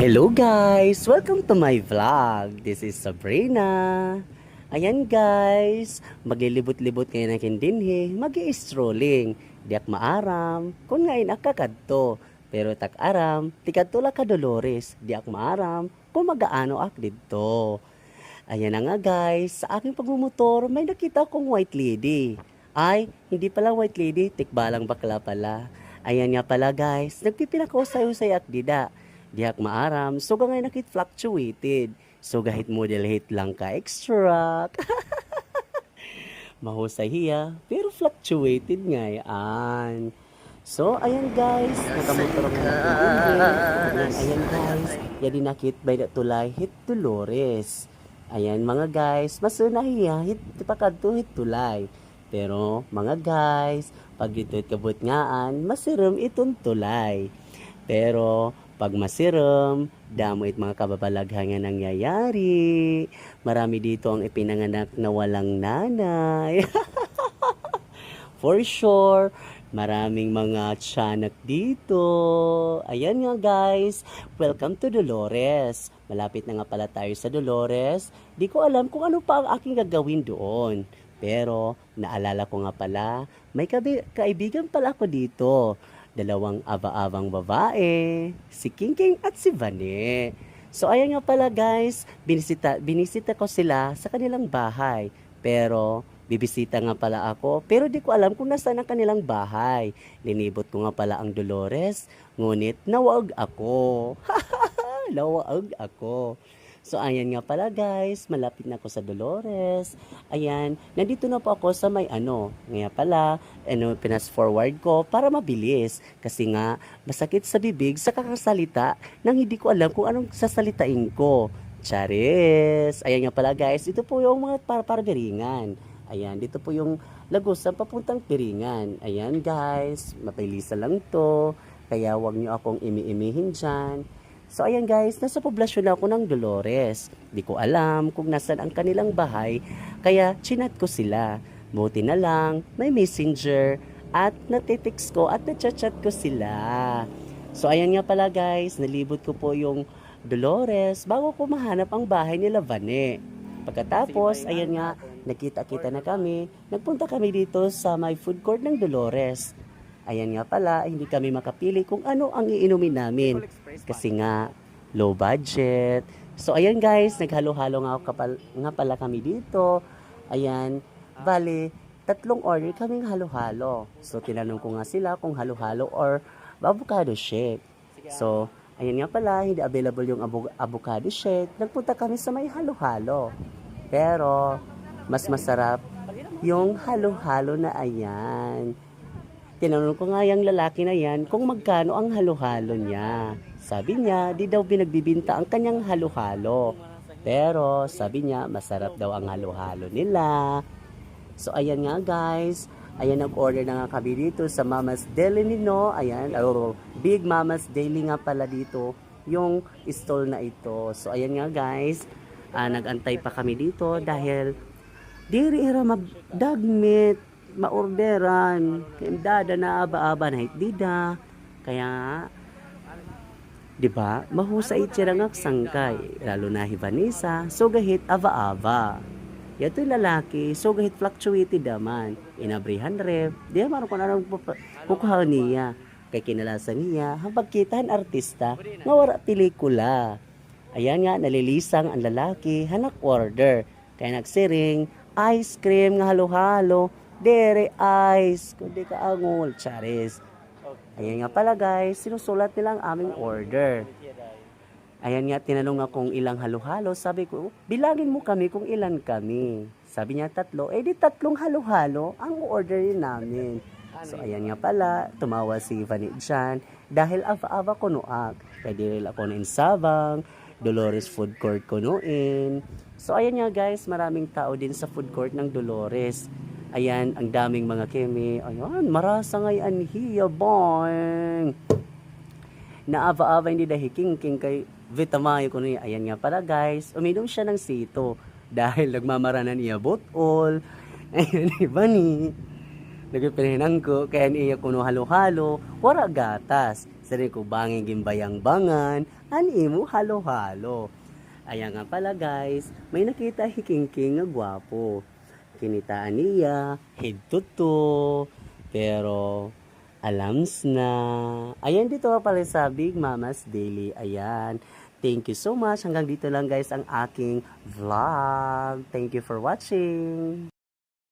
Hello guys! Welcome to my vlog. This is Sabrina. Ayan guys, maglilibot-libot ngayon ang kindinhi, magi-strolling. Diak maaram, kung ngayon akakadto. Pero tak aram, tikadto la ka Dolores. Diak maaram, kung magaano ak dito. Ayan na nga guys, sa aking pagmumotor, may nakita kong white lady. Ay, hindi pala white lady, tikbalang bakla pala. Ayan nga pala guys, nagpipinakausay-usay at dida. Diyak maaram, so ngay nakit fluctuated. So gahit model hit lang ka extra. Mahusay hiya, pero fluctuated nga yan. So, ayan guys, nakamotor ang ayan guys, yadi nakit by the tulay hit Dolores. Ayan mga guys, masunahiya hit tipakadto hit tulay. Pero mga guys, pag dito kabut ngaan, masiram itong tulay. Pero pag masiram, damo it mga kababalaghan nga nangyayari. Marami dito ang ipinanganak na walang nanay. For sure, maraming mga tiyanak dito. Ayan nga guys, welcome to Dolores. Malapit na nga pala tayo sa Dolores. Di ko alam kung ano pa ang aking gagawin doon. Pero naalala ko nga pala, may kaibigan pala ako dito. Dalawang aba-abang babae, si Kingking at si Vane. So ayan nga pala guys, binisita ko sila sa kanilang bahay. Pero bibisita nga pala ako, pero di ko alam kung nasaan ang kanilang bahay. Linibot ko nga pala ang Dolores, ngunit nawag ako. Nawag ako. So, ayan nga pala guys, malapit na ako sa Dolores. Ayan, nandito na po ako sa may Ngayon pala, pinas forward ko para mabilis. Kasi nga, masakit sa bibig sa kakasalita nang hindi ko alam kung anong sasalitain ko. Charis! Ayan nga pala guys, ito po yung mga para Beringan. Ayan, dito po yung Lagos sa papuntang Beringan. Ayan guys, mapilisan lang to. Kaya wag nyo akong imi-imihin dyan. So ayan guys, nasa poblasyon ako ng Dolores. Di ko alam kung nasan ang kanilang bahay, kaya chinat ko sila. Buti na lang, may messenger at natitext ko at nachat-chat ko sila. So ayan nga pala guys, nalibot ko po yung Dolores bago ko mahanap ang bahay nila Vane. Pagkatapos, ayan nga, nakita-kita na kami. Nagpunta kami dito sa may food court ng Dolores. Ayan nga pala, hindi kami makapili kung ano ang iinumin namin. Kasi nga, low budget. So, ayan guys, naghalo-halo nga pala kami dito. Ayan, bali, 3 order kaming halo-halo. So, tinanong ko nga sila kung halo-halo or avocado shake. So, ayan nga pala, hindi available yung avocado shake. Nagpunta kami sa may halo-halo. Pero, mas masarap yung halo-halo na ayan. Tinanong ko nga yung lalaki na yan kung magkano ang halo-halo niya. Sabi niya, di daw binagbibinta ang kanyang halo-halo. Pero sabi niya, masarap daw ang halo-halo nila. So ayan nga guys, ayan nag-order na nga kami dito sa Mama's Deli Nino. Ayan, Big Mama's Deli nga pala dito yung stall na ito. So ayan nga guys, nag-antay pa kami dito dahil diri ira magdagmit maorderan kay dada na aba-aba na dida kaya di ba mahusay itsirangak sangkay lalo na Vanessa so gahit ava-ava yato lalaki so gahit fluctuated naman inabrihan rep di man ko na kukuha niya kay kinalasan niya habang kitaan artista nga wala pelikula. Ayan nga nalilisang ang lalaki hanak order kaya nagsiring ice cream nga halo-halo dere ice, kundi ka angol, charis. Ayan nga pala guys, sinusulat nila ang aming order. Ayan nga, tinanong nga kung ilang halo-halo. Sabi ko, bilangin mo kami kung ilan kami. Sabi niya 3, di 3 halo-halo ang orderin namin. So ayan nga pala, tumawa si Vane dyan. Dahil ava-ava ko noak. Kaya diril ako na Sabang, Dolores Food Court ko noon. So ayan nga guys, maraming tao din sa food court ng Dolores. Ayan, ang daming mga kemi. Ayan, marasa ngayon hiya, boing. Naava-ava hindi dahil king kay vitamayo ko niya. Ayan nga pala guys, uminom siya ng sito. Dahil nagmamaranan niya botol. Ayan, iba ni. Nagpinahinang ko, kaya niya kuno halo-halo. Wara gatas. Sari ko banging gimbayang-bangan, animo halo-halo. Ayan nga pala guys, may nakita hikingking nga gwapo. Kinitaan niya, hidtuto, pero alams na. Ayan dito pala sa Big Mama's Daily. Ayan. Thank you so much. Hanggang dito lang guys ang aking vlog. Thank you for watching.